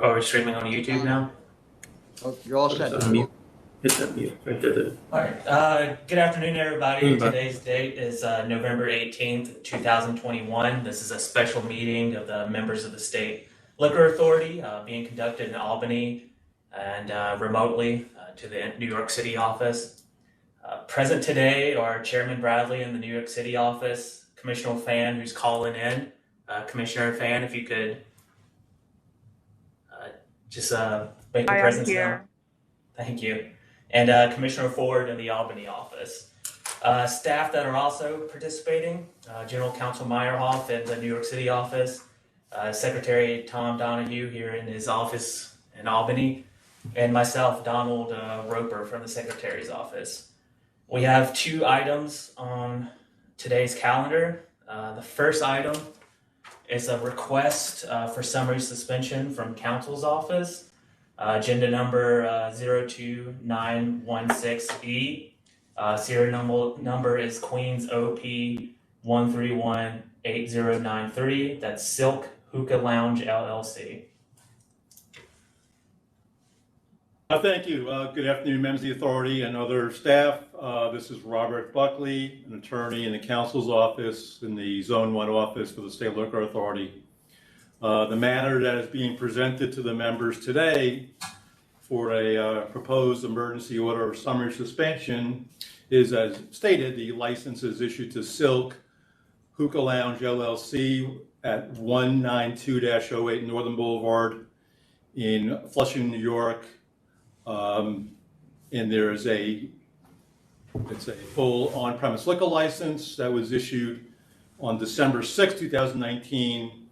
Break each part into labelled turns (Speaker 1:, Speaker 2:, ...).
Speaker 1: Are we streaming on YouTube now?
Speaker 2: Oh, you're all set.
Speaker 3: Mute. Hit that mute right there.
Speaker 1: All right. Good afternoon, everybody. Today's date is November 18th, 2021. This is a special meeting of the members of the State Liquor Authority being conducted in Albany and remotely to the New York City office. Present today are Chairman Bradley in the New York City office, Commissioner Fan, who's calling in. Commissioner Fan, if you could just make your presence known. Thank you. And Commissioner Ford in the Albany office. Staff that are also participating, General Counsel Meyerhoff in the New York City office, Secretary Tom Donahue here in his office in Albany, and myself, Donald Roper from the Secretary's office. We have two items on today's calendar. The first item is a request for summary suspension from Counsel's office. Agenda number 02916E. Serial number is Queens OP 1318093. That's Silk Hookah Lounge LLC.
Speaker 4: Thank you. Good afternoon, members of the authority and other staff. This is Robert Buckley, an attorney in the counsel's office in the Zone 1 office for the State Liquor Authority. The matter that is being presented to the members today for a proposed emergency order of summary suspension is, as stated, the license is issued to Silk Hookah Lounge LLC at 192-08 Northern Boulevard in Flushing, New York. And there is it's a full on-premise liquor license that was issued on December 6, 2019.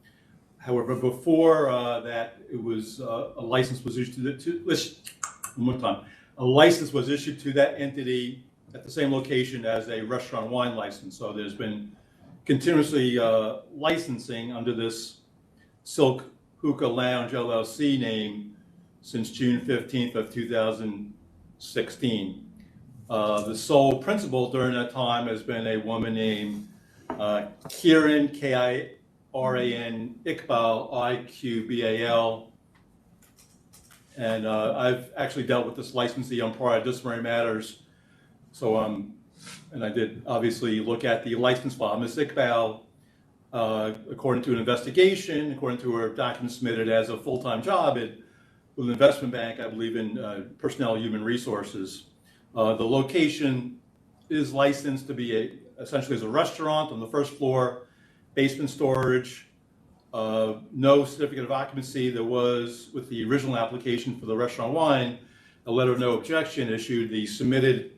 Speaker 4: However, before that, it was a license was issued a license was issued to that entity at the same location as a restaurant wine license. So there's been continuously licensing under this Silk Hookah Lounge LLC name since June 15th of 2016. The sole principal during that time has been a woman named Kiran, K-I-R-A-N, Iqbal, I-Q-B-A-L. And I've actually dealt with this licensee on prior disciplinary matters. So, and I did obviously look at the license file. Ms. Iqbal, according to an investigation, according to her documents submitted as a full-time job with an investment bank, I believe in personnel human resources. The location is licensed to be essentially as a restaurant on the first floor, basement storage, no certificate of occupancy. There was, with the original application for the restaurant wine, a letter of no objection issued. The submitted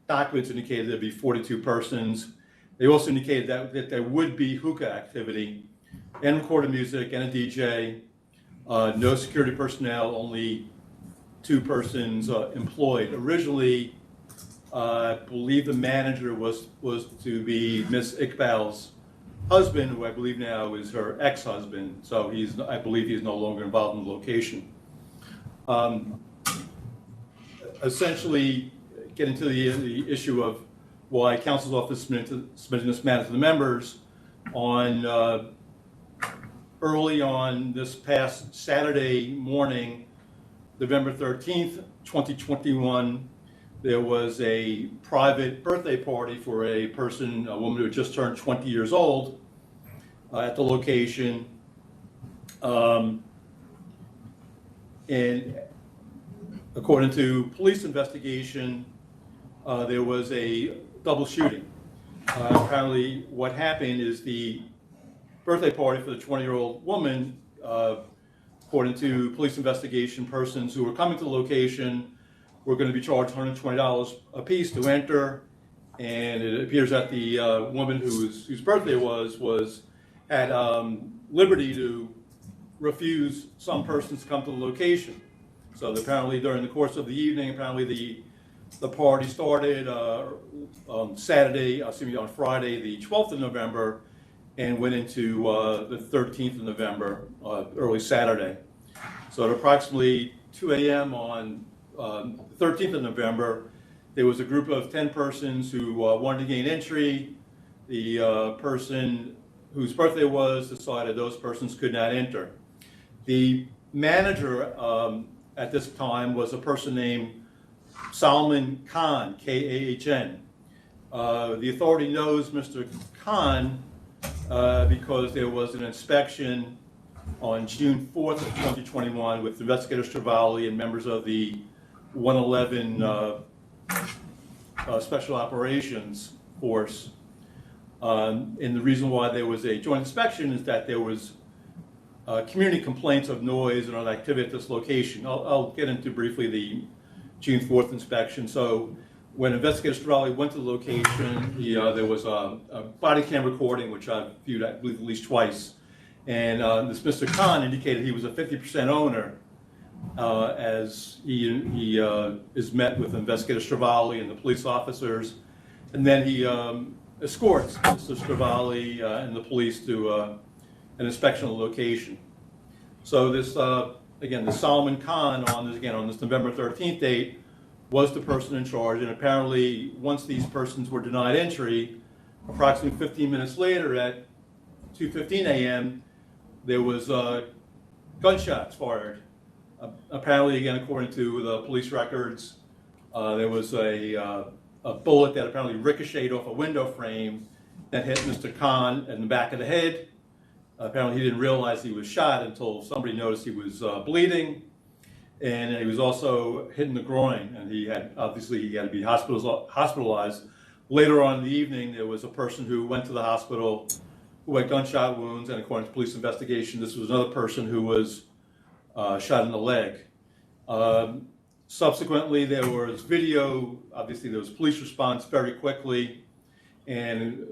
Speaker 4: documents indicated there'd be 42 persons. They also indicated that there would be hookah activity and recorded music and a DJ. No security personnel, only 2 persons employed. Originally, I believe the manager was to be Miss Iqbal's husband, who I believe now is her ex-husband. So I believe he's no longer involved in the location. Essentially, getting to the issue of why counsel's office submitting this matter to the members on. Early on this past Saturday morning, November 13th, 2021, there was a private birthday party for a woman who had just turned 20 years old at the location. And according to police investigation, there was a double shooting. Apparently what happened is the birthday party for the 20-year-old woman, according to police investigation, persons who were coming to the location were going to be charged $120 a piece to enter, and it appears that the woman whose birthday was at liberty to refuse some persons to come to the location. So apparently during the course of the evening, apparently the party started on Friday, the 12th of November, and went into the 13th of November, early Saturday. So at approximately 2 a.m. on the 13th of November, there was a group of 10 persons who wanted to gain entry. The person whose birthday was decided those persons could not enter. The manager at this time was a person named Salman Khan, K-A-H-N. The authority knows Mr. Khan because there was an inspection on June 4th of 2021 with Investigator Stravali and members of the 111 Special Operations Force. And the reason why there was a joint inspection is that there was community complaints of noise and other activity at this location. I'll get into briefly the June 4th inspection. So when Investigator Stravali went to the location, there was a body cam recording, which I've viewed, I believe, at least twice. And this Mr. Khan indicated he was a 50% owner as he is met with Investigator Stravali and the police officers. And then he escorts Mr. Stravali and the police to an inspection of the location. So this, again, the Salman Khan on this November 13th date was the person in charge, and apparently once these persons were denied entry, approximately 15 minutes later at 2:15 a.m., there was gunshots fired. Apparently, again, according to the police records, there was a bullet that apparently ricocheted off a window frame that hit Mr. Khan in the back of the head. Apparently, he didn't realize he was shot until somebody noticed he was bleeding, and he was also hit in the groin, and he had to be hospitalized. Later on in the evening, there was a person who went to the hospital who had gunshot wounds, and according to police investigation, this was another person who was shot in the leg. Subsequently, there was video. Obviously, there was police response very quickly, and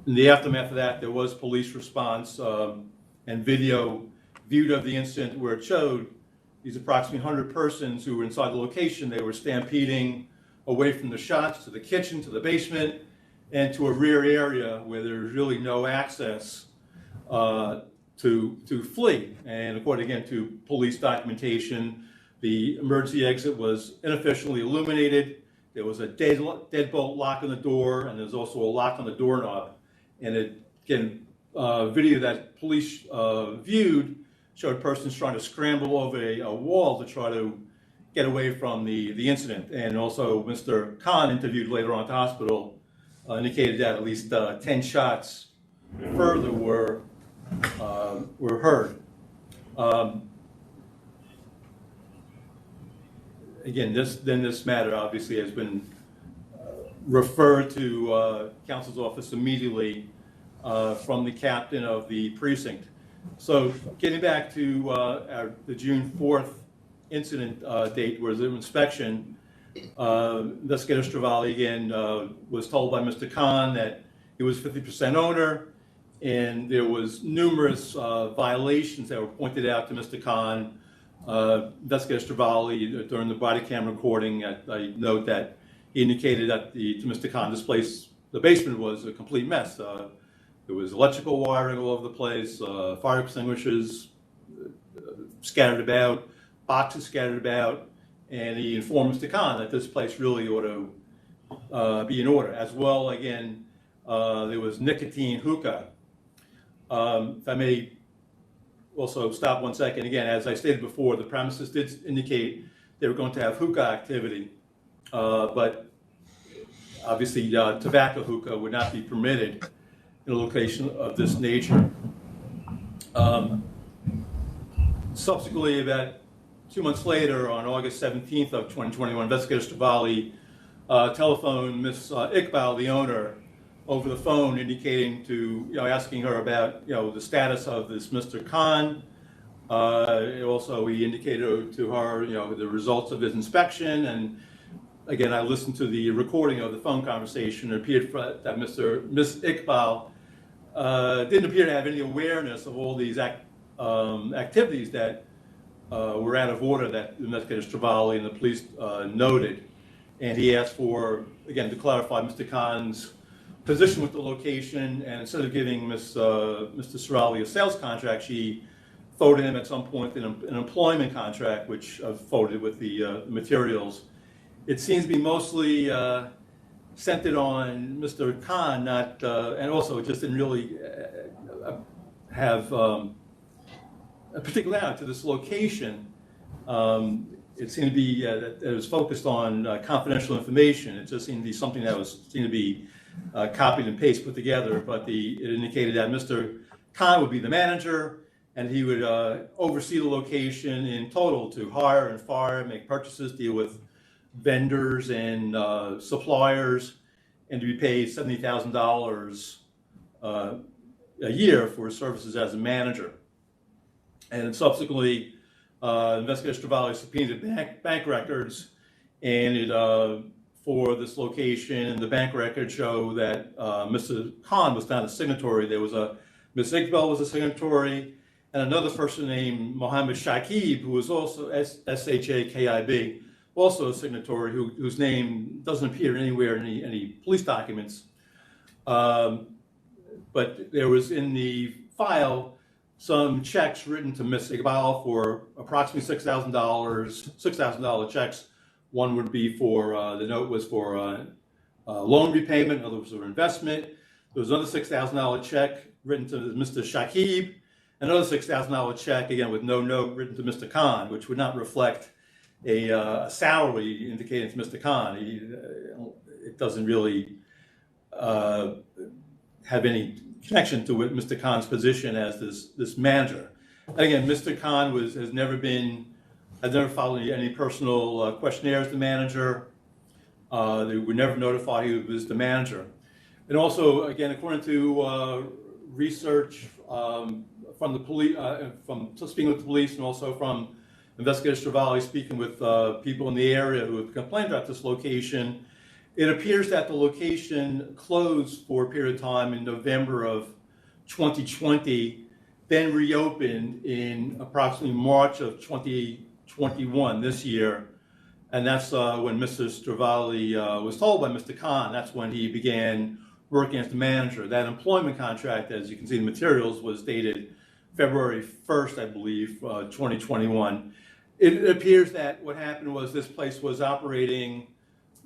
Speaker 4: in the aftermath of that, there was police response and video viewed of the incident where it showed these approximately 100 persons who were inside the location. They were stampeding away from the shots to the kitchen, to the basement, and to a rear area where there's really no access to flee. And according again to police documentation, the emergency exit was inefficiently illuminated. There was a deadbolt lock on the door, and there's also a lock on the doorknob. And video that police viewed showed persons trying to scramble over a wall to try to get away from the incident. And also Mr. Khan, interviewed later on at the hospital, indicated that at least 10 shots further were heard. Again, this matter obviously has been referred to counsel's office immediately from the captain of the precinct. So getting back to the June 4th incident date, where the inspection, Investigator Stravali again was told by Mr. Khan that he was 50% owner, and there was numerous violations that were pointed out to Mr. Khan. Investigator Stravali, during the body cam recording, I note that he indicated that to Mr. Khan, the basement was a complete mess. There was electrical wiring all over the place, fire extinguishers scattered about, boxes scattered about, and he informed Mr. Khan that this place really ought to be in order. As well, again, there was nicotine hookah. If I may also stop 1 second. Again, as I stated before, the premises did indicate they were going to have hookah activity, but obviously tobacco hookah would not be permitted in a location of this nature. Subsequently, about 2 months later, on August 17th of 2021, Investigator Stravali telephoned Ms. Iqbal, the owner, over the phone, indicating asking her about, the status of this Mr. Khan. Also, he indicated to her, the results of his inspection. And again, I listened to the recording of the phone conversation. It appeared that Ms. Iqbal didn't appear to have any awareness of all these activities that were out of order that Investigator Stravali and the police noted. And he asked for, again, to clarify Mr. Khan's position with the location, and instead of giving Mr. Stravali a sales contract, she forwarded him at some point an employment contract, which forwarded with the materials. It seems to be mostly centered on Mr. Khan, not, and also it just didn't really have particularity to this location. It seemed to be that it was focused on confidential information. It just seemed to be something that seemed to be copied and pasted, put together. But it indicated that Mr. Khan would be the manager, and he would oversee the location in total to hire and fire, make purchases, deal with vendors and suppliers, and to be paid $70,000 a year for his services as a manager. And subsequently, Investigator Stravali subpoenaed bank records, and for this location, the bank records show that Mr. Khan was not a signatory. There was Ms. Iqbal was a signatory, and another person named Mohammed Shakib, who was also Shakib, also a signatory, whose name doesn't appear anywhere in any police documents. But there was in the file some checks written to Ms. Iqbal for approximately $6,000 checks. One would be for, the note was for loan repayment, another was for investment. There was another $6,000 check written to Mr. Shakib, another $6,000 check, again with no note, written to Mr. Khan, which would not reflect a salary indicated to Mr. Khan. It doesn't really have any connection to Mr. Khan's position as this manager. And again, Mr. Khan has never followed any personal questionnaires to the manager. They were never notified he was the manager. And also, again, according to research from the police, from speaking with the police, and also from Investigator Stravali speaking with people in the area who have complained about this location, it appears that the location closed for a period of time in November of 2020, then reopened in approximately March of 2021 this year. And that's when Mr. Stravali was told by Mr. Khan, that's when he began working as the manager. That employment contract, as you can see in the materials, was dated February 1st, I believe, 2021. It appears that what happened was this place was operating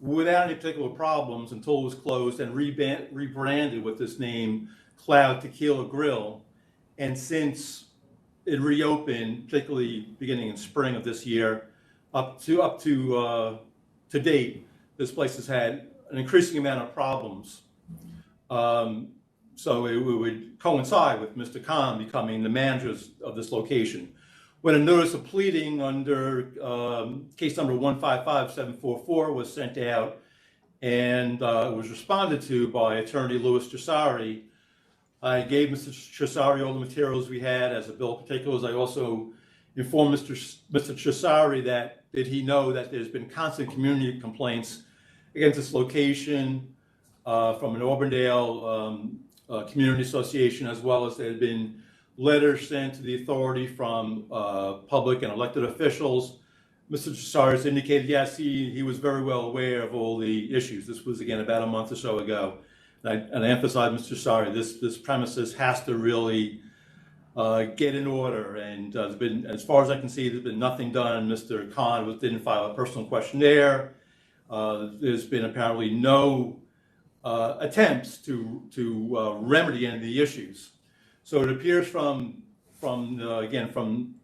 Speaker 4: without any particular problems until it was closed and rebranded with this name, Cloud Tequila Grill. And since it reopened, particularly beginning in spring of this year, up to date, this place has had an increasing amount of problems. So it would coincide with Mr. Khan becoming the manager of this location. When a notice of pleading under case number 155744 was sent out, and it was responded to by Attorney Louis Cesari, I gave Mr. Cesari all the materials we had as a bill of particulars. I also informed Mr. Cesari that did he know that there's been constant community complaints against this location from an Auburndale community association, as well as there had been letters sent to the authority from public and elected officials. Mr. Cesari has indicated, yes, he was very well aware of all the issues. This was, again, about a month or so ago. And I emphasize, Mr. Cesari, this premises has to really get in order. And there's been, as far as I can see, there's been nothing done. Mr. Khan didn't file a personal questionnaire. There's been apparently no attempts to remedy any of the issues. So it appears from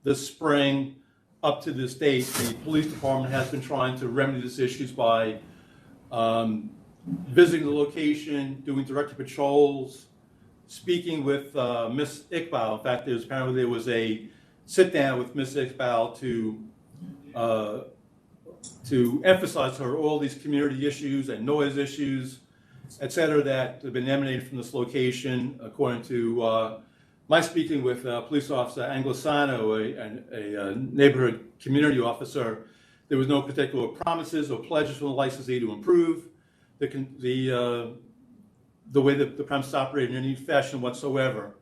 Speaker 4: this spring up to this date, the police department has been trying to remedy these issues by visiting the location, doing directed patrols, speaking with Ms. Iqbal. In fact, there was a sit down with Ms. Iqbal to emphasize to her all these community issues and noise issues, et cetera, that have been emanated from this location. According to my speaking with police officer Anglosano, a neighborhood community officer, there was no particular promises or pledges from the licensee to improve the way that the premise operated in any fashion whatsoever.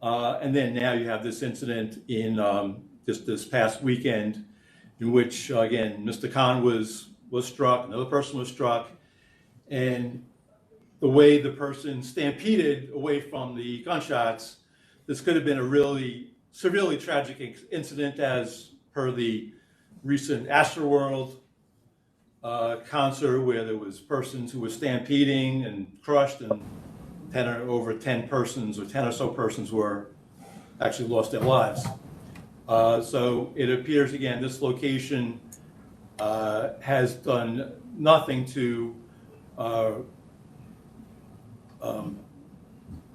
Speaker 4: And then now you have this incident in this past weekend, in which again Mr. Khan was struck, another person was struck, and the way the person stampeded away from the gunshots, this could have been a really severely tragic incident, as per the recent Astroworld concert, where there was persons who were stampeding and crushed, and over 10 persons or 10 or so persons were actually lost their lives. So it appears, again, this location has done nothing to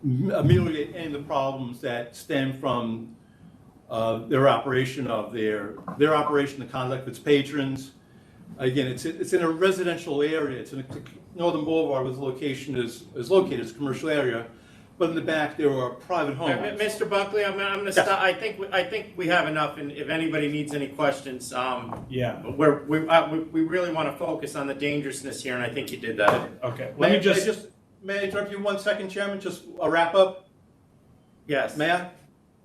Speaker 4: ameliorate any of the problems that stem from their operation, the conduct of its patrons. Again, it's in a residential area. It's in Northern Boulevard, where the location is located. It's a commercial area, but in the back there are private homes.
Speaker 5: Mr. Buckley, I'm going to
Speaker 4: Yes.
Speaker 5: stop. I think we have enough, and if anybody needs any questions,
Speaker 6: Yeah,
Speaker 5: we really want to focus on the dangerousness here, and I think you did that.
Speaker 6: okay.
Speaker 4: May I interrupt you 1 second, Chairman? Just a wrap up.
Speaker 5: Yes.
Speaker 4: May I?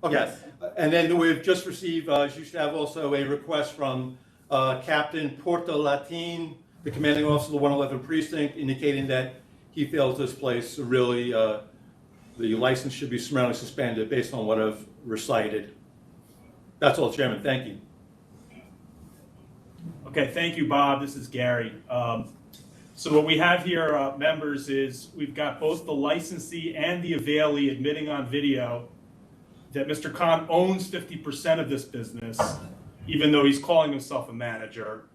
Speaker 4: Okay.
Speaker 5: Yes.
Speaker 4: And then we've just received, you should have also a request from Captain Porto Latin, the commanding officer of the 111 precinct, indicating that he feels this place really, the license should be summarily suspended based on what I've recited. That's all, Chairman. Thank you.
Speaker 6: Okay, thank you, Bob. This is Gary. So what we have here, members, is we've got both the licensee and the availee admitting on video that Mr. Khan owns 50% of this business, even though he's calling himself a manager.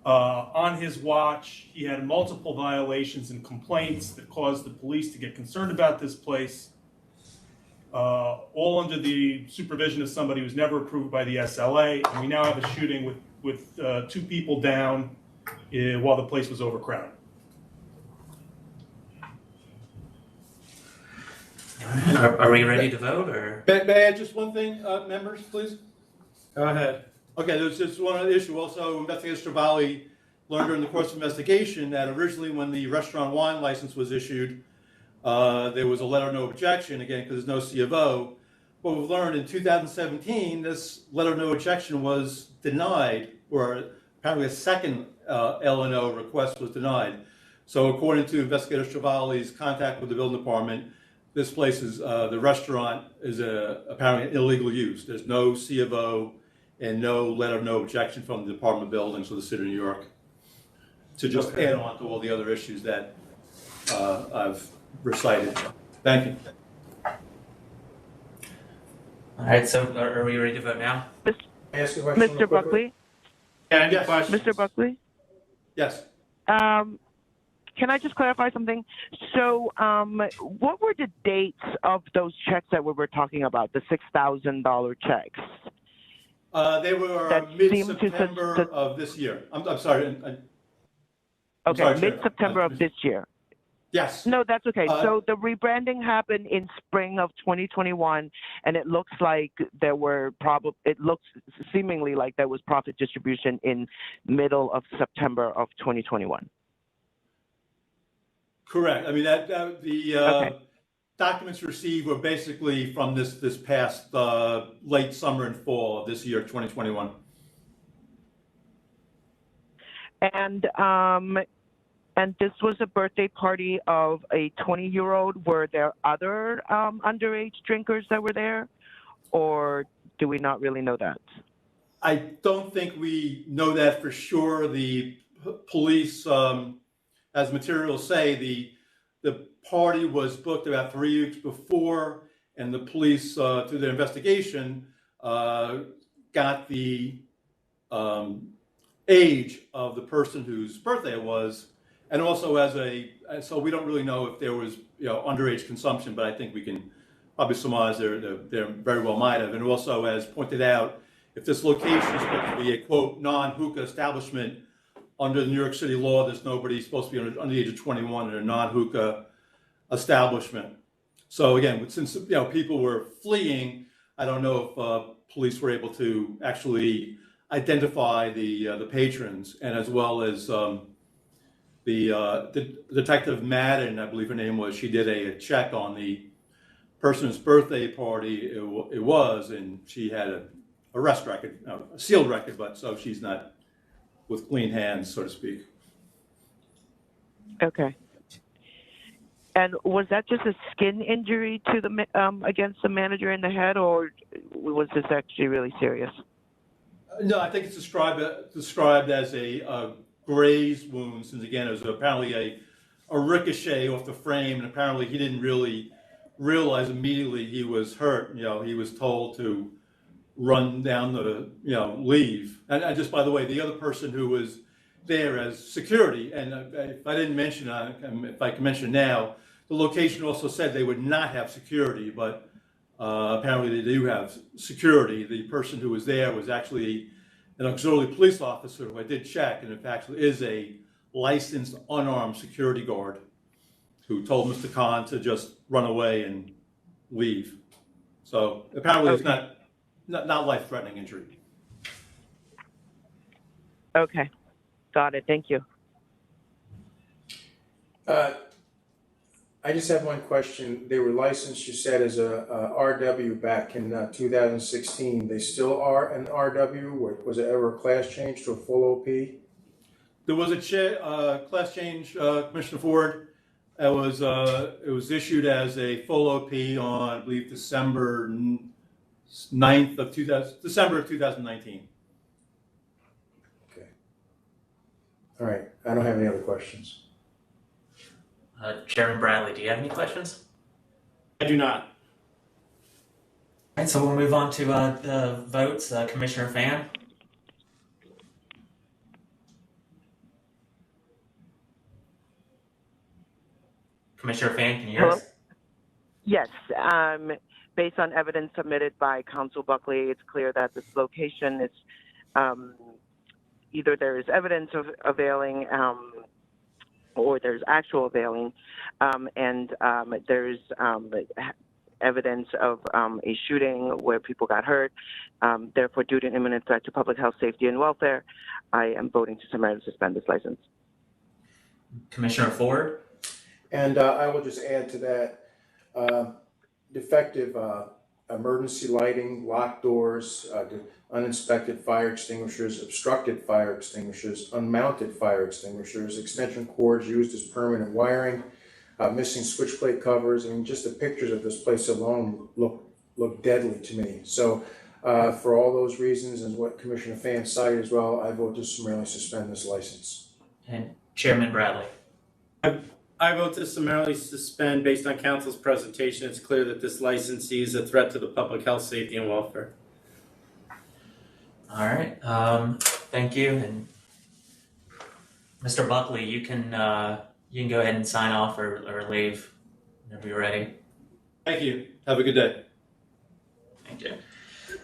Speaker 6: On his watch, he had multiple violations and complaints that caused the police to get concerned about this place, all under the supervision of somebody who's never approved by the SLA. And we now have a shooting with 2 people down while the place was overcrowded.
Speaker 1: Are we ready to vote, or?
Speaker 4: May I add just one thing, members, please?
Speaker 5: Go ahead.
Speaker 4: Okay, there's just one other issue. Also, Investigator Stravali learned during the course of investigation that originally when the restaurant wine license was issued, there was a letter of no objection, again, because there's no C of O. What we've learned in 2017, this letter of no objection was denied, or apparently a second L&O request was denied. So according to Investigator Stravali's contact with the building department, this place is, the restaurant is apparently an illegal use. There's no C of O and no letter of no objection from the Department of Buildings or the City of New York. To just add on to all the other issues that I've recited. Thank you.
Speaker 1: All right, so are we ready to vote now?
Speaker 3: May I ask a question real
Speaker 7: Mr.
Speaker 3: quickly?
Speaker 7: Buckley,
Speaker 5: Any
Speaker 4: Yes.
Speaker 5: questions?
Speaker 7: Mr. Buckley,
Speaker 4: Yes.
Speaker 7: can I just clarify something? So, what were the dates of those checks that we were talking about, the $6,000 checks?
Speaker 4: They were
Speaker 7: That seemed to
Speaker 4: mid-September
Speaker 7: sus-
Speaker 4: of this year. I'm sorry. I'm
Speaker 7: Okay,
Speaker 4: sorry, Chair.
Speaker 7: mid-September of this year.
Speaker 4: Yes.
Speaker 7: No, that's okay.
Speaker 4: Uh,
Speaker 7: So the rebranding happened in spring of 2021, and it looks like it looks seemingly like there was profit distribution in middle of September of 2021.
Speaker 4: Correct. I mean, the
Speaker 7: Okay.
Speaker 4: documents received were basically from this past late summer and fall of this year, 2021.
Speaker 7: And this was a birthday party of a 20-year-old. Were there other underage drinkers that were there, or do we not really know that?
Speaker 4: I don't think we know that for sure. The police, as materials say, the party was booked about 3 weeks before, and the police, through their investigation, got the age of the person whose birthday it was, and also so we don't really know if there was underage consumption, but I think we can probably surmise there very well might have. And also, as pointed out, if this location is supposed to be a quote non-hookah establishment, under the New York City law, there's nobody supposed to be under the age of 21 in a non-hookah establishment. So again, since people were fleeing, I don't know if police were able to actually identify the patrons, and as well as the Detective Madden, I believe her name was, she did a check on the person's birthday party it was, and she had an arrest record, a sealed record, but so she's not with clean hands, so to speak.
Speaker 7: Okay. And was that just a skin injury to the against the manager in the head, or was this actually really serious?
Speaker 4: No, I think it's described as a grazed wound, since again it was apparently a ricochet off the frame, and apparently he didn't really realize immediately he was hurt. He was told to run down the, leave. And just by the way, the other person who was there as security, and if I didn't mention, if I can mention now, the location also said they would not have security, but apparently they do have security. The person who was there was actually an auxiliary police officer who I did check, and in fact is a licensed unarmed security guard who told Mr. Khan to just run away and leave. So apparently it's not life-threatening injury.
Speaker 7: Okay, got it. Thank you.
Speaker 8: I just have one question. They were licensed, you said, as a RW back in 2016. They still are an RW? Was it ever a class change to a full OP?
Speaker 4: There was a class change, Commissioner Ford. It was issued as a full OP on, I believe, December 9th of 2019.
Speaker 8: Okay. All right. I don't have any other questions.
Speaker 1: Chairman Bradley, do you have any questions?
Speaker 5: I do not.
Speaker 1: All right, so we'll move on to the votes. Commissioner Fan? Commissioner Fan, can you hear us?
Speaker 7: Yes, based on evidence submitted by Counsel Buckley, it's clear that this location is either there is evidence of availing or there's actual availing, and there's evidence of a shooting where people got hurt. Therefore, due to imminent threat to public health, safety, and welfare, I am voting to summarily suspend this license.
Speaker 1: Commissioner Ford?
Speaker 8: And I will just add to that, defective emergency lighting, locked doors, uninspected fire extinguishers, obstructed fire extinguishers, unmounted fire extinguishers, extension cords used as permanent wiring, missing switch plate covers. I mean, just the pictures of this place alone look deadly to me. So for all those reasons and what Commissioner Fan cited as well, I vote to summarily suspend this license.
Speaker 1: And Chairman Bradley?
Speaker 5: I vote to summarily suspend based on council's presentation. It's clear that this licensee is a threat to the public health, safety, and welfare.
Speaker 1: All right, thank you. And Mr. Buckley, you can go ahead and sign off or leave whenever you're ready.
Speaker 4: Thank you. Have a good day.
Speaker 1: Thank you.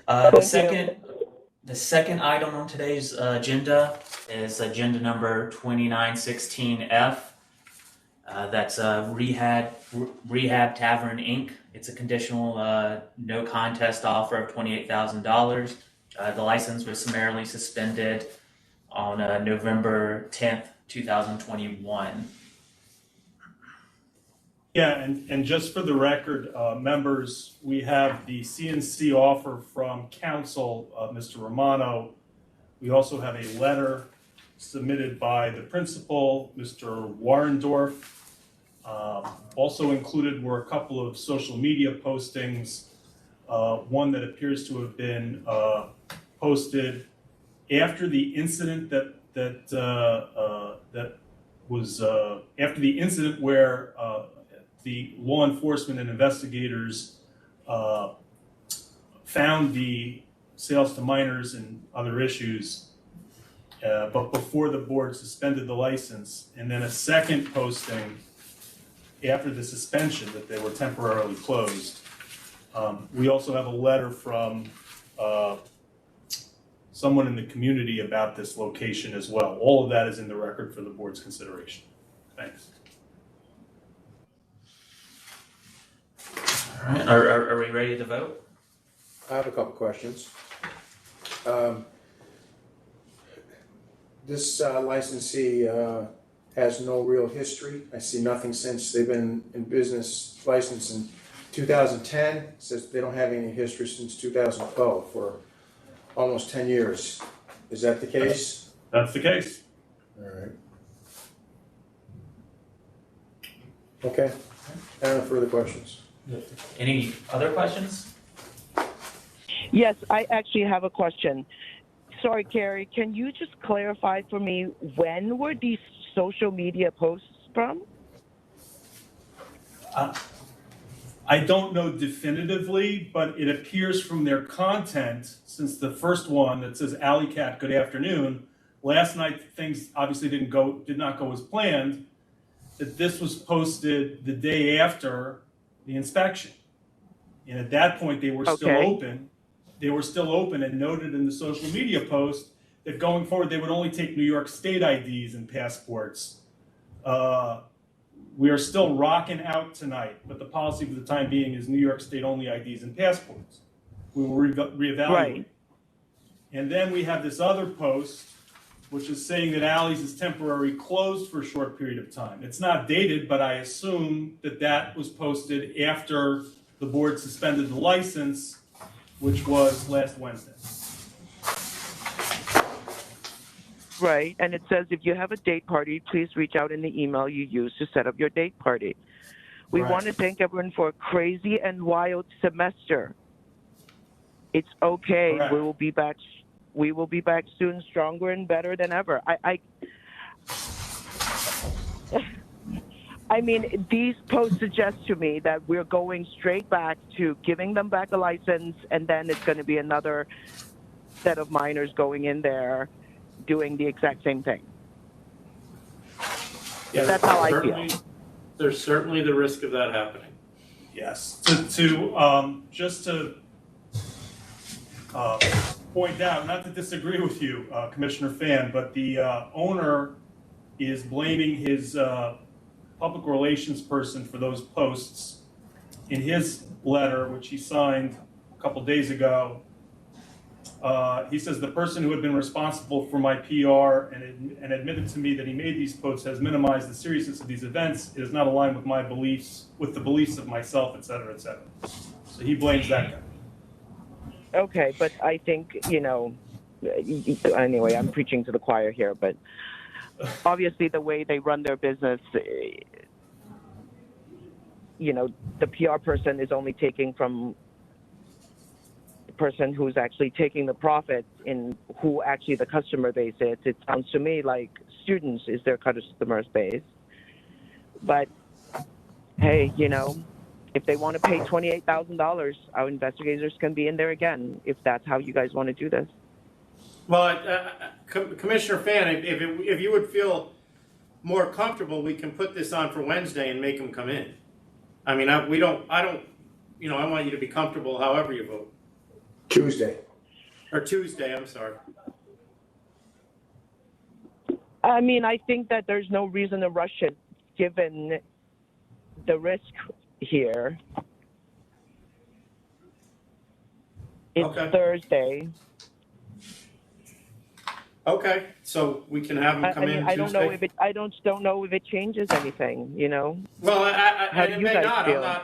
Speaker 1: The second item on today's agenda is agenda number 2916F. That's Rehab Tavern, Inc. It's a conditional no contest offer of $28,000. The license was summarily suspended on November 10th, 2021.
Speaker 6: Yeah, and just for the record, members, we have the CNC offer from counsel, Mr. Romano. We also have a letter submitted by the principal, Mr. Warrendorf. Also included were a couple of social media postings. One that appears to have been posted after the incident after the incident where the law enforcement and investigators found the sales to minors and other issues, but before the board suspended the license, and then a second posting after the suspension that they were temporarily closed. We also have a letter from someone in the community about this location as well. All of that is in the record for the board's consideration. Thanks.
Speaker 1: All right, are we ready to vote?
Speaker 8: I have a couple questions. This licensee has no real history. I see nothing since they've been in business, licensed in 2010. It says they don't have any history since 2012 for almost 10 years. Is that the case?
Speaker 6: That's the case.
Speaker 8: All right. Okay. I have no further questions.
Speaker 1: Any other questions?
Speaker 7: Yes, I actually have a question. Sorry, Carrie, can you just clarify for me, when were these social media posts from?
Speaker 6: I don't know definitively, but it appears from their content, since the first one that says Alley Cat, good afternoon, last night things obviously did not go as planned, that this was posted the day after the inspection. And at that point, they were still
Speaker 7: Okay.
Speaker 6: open. They were still open and noted in the social media post that going forward, they would only take New York State IDs and passports. We are still rocking out tonight, but the policy for the time being is New York State only IDs and passports. We will reevaluate.
Speaker 7: Right.
Speaker 6: And then we have this other post, which is saying that Alley's is temporarily closed for a short period of time. It's not dated, but I assume that that was posted after the board suspended the license, which was last Wednesday.
Speaker 7: Right, and it says if you have a date party, please reach out in the email you used to set up your date party. We
Speaker 6: Right.
Speaker 7: want to thank everyone for a crazy and wild semester. It's okay.
Speaker 6: Correct.
Speaker 7: We will be back. We will be back soon, stronger and better than ever. I mean, these posts suggest to me that we're going straight back to giving them back a license, and then it's going to be another set of minors going in there doing the exact same thing.
Speaker 5: Yeah,
Speaker 7: That's how I
Speaker 5: certainly-
Speaker 7: feel.
Speaker 5: There's certainly the risk of that happening.
Speaker 6: Yes, just to point out, not to disagree with you, Commissioner Fan, but the owner is blaming his public relations person for those posts. In his letter, which he signed a couple days ago, he says the person who had been responsible for my PR and admitted to me that he made these posts has minimized the seriousness of these events. It is not aligned with my beliefs, with the beliefs of myself, et cetera, et cetera. So he blames that guy.
Speaker 7: Okay, but I think, anyway, I'm preaching to the choir here, but obviously the way they run their business, the PR person is only taking from the person who's actually taking the profit in who actually the customer base is. It sounds to me like students is their customer base. But hey, if they want to pay $28,000, our investigators can be in there again if that's how you guys want to do this.
Speaker 5: Well, Commissioner Fan, if you would feel more comfortable, we can put this on for Wednesday and make them come in. I mean, I want you to be comfortable however you vote.
Speaker 8: Tuesday.
Speaker 5: Or Tuesday, I'm sorry.
Speaker 7: I mean, I think that there's no reason to rush it given the risk here. It's
Speaker 5: Okay.
Speaker 7: Thursday.
Speaker 5: Okay, so we can have them come in
Speaker 7: I don't
Speaker 5: Tuesday?
Speaker 7: know if it. I don't know if it changes anything.
Speaker 5: Well,
Speaker 7: How do
Speaker 5: it
Speaker 7: you
Speaker 5: may
Speaker 7: guys
Speaker 5: not.
Speaker 7: feel?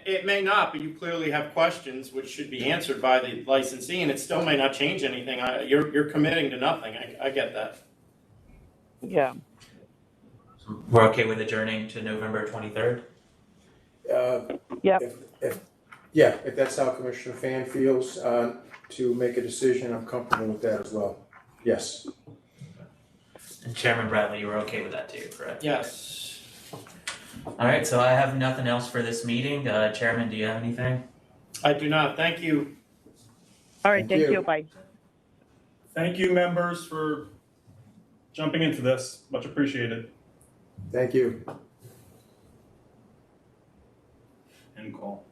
Speaker 5: It may not, but you clearly have questions which should be answered by the licensee, and it still may not change anything. You're committing to nothing. I get that.
Speaker 7: Yeah.
Speaker 1: We're okay with adjourning to November 23rd?
Speaker 7: Yep.
Speaker 8: If that's how Commissioner Fan feels, to make a decision, I'm comfortable with that as well. Yes.
Speaker 1: And Chairman Bradley, you were okay with that too, correct?
Speaker 5: Yes.
Speaker 1: All right, so I have nothing else for this meeting. Chairman, do you have anything?
Speaker 5: I do not. Thank you.
Speaker 7: All right.
Speaker 8: Thank
Speaker 7: Thank
Speaker 8: you.
Speaker 7: you. Bye.
Speaker 6: Thank you, members, for jumping into this. Much appreciated.
Speaker 8: Thank you.
Speaker 6: End call.